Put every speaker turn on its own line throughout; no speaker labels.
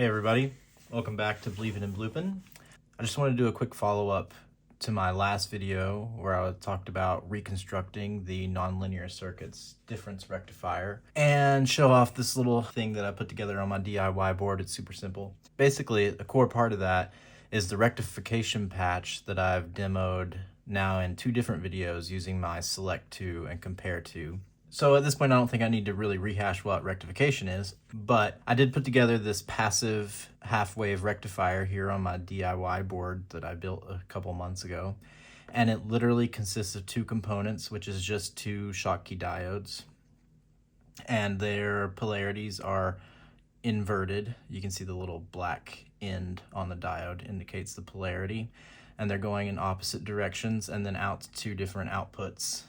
Hey everybody, welcome back to Believin' in Bloopin'. I just wanted to do a quick follow-up to my last video where I talked about reconstructing the nonlinear circuits difference rectifier and show off this little thing that I put together on my DIY board. It's super simple. Basically, a core part of that is the rectification patch that I've demoed now in 2 different videos using my select to and compare to. So at this point, I don't think I need to really rehash what rectification is, but I did put together this passive half-wave rectifier here on my DIY board that I built a couple months ago. And it literally consists of 2 components, which is just 2 Schottky diodes. And their polarities are inverted. You can see the little black end on the diode indicates the polarity. And they're going in opposite directions and then out to 2 different outputs.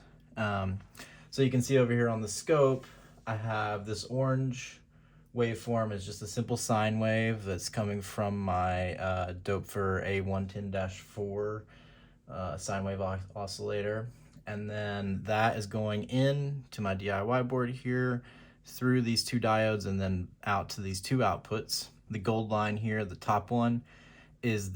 So you can see over here on the scope, I have this orange waveform is just a simple sine wave that's coming from my Doepfer A110-4 sine wave oscillator. And then that is going in to my DIY board here through these 2 diodes and then out to these 2 outputs. The gold line here, the top one, is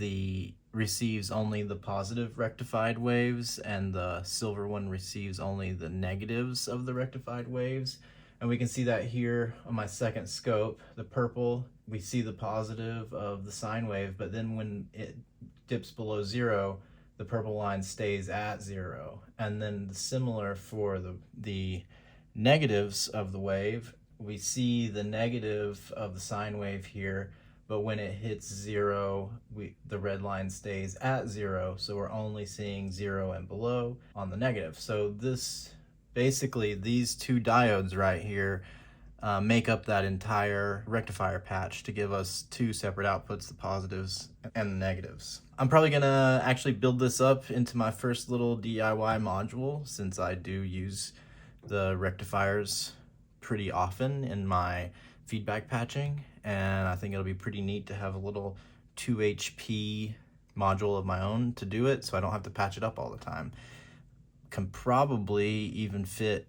receives only the positive rectified waves, and the silver one receives only the negatives of the rectified waves. And we can see that here on my second scope. The purple, we see the positive of the sine wave, but then when it dips below 0, the purple line stays at 0. And then similar for the negatives of the wave, we see the negative of the sine wave here, but when it hits 0, the red line stays at 0, so we're only seeing 0 and below on the negative. So basically these 2 diodes right here make up that entire rectifier patch to give us 2 separate outputs, the positives and the negatives. I'm probably gonna actually build this up into my first little DIY module, since I do use the rectifiers pretty often in my feedback patching, and I think it'll be pretty neat to have a little 2 HP module of my own to do it, so I don't have to patch it up all the time. Can probably even fit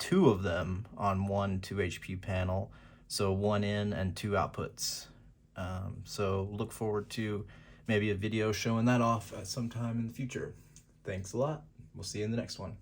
2 of them on one 2 HP panel, so 1 in and 2 outputs. So look forward to maybe a video showing that off at some time in the future. Thanks a lot. We'll see you in the next one.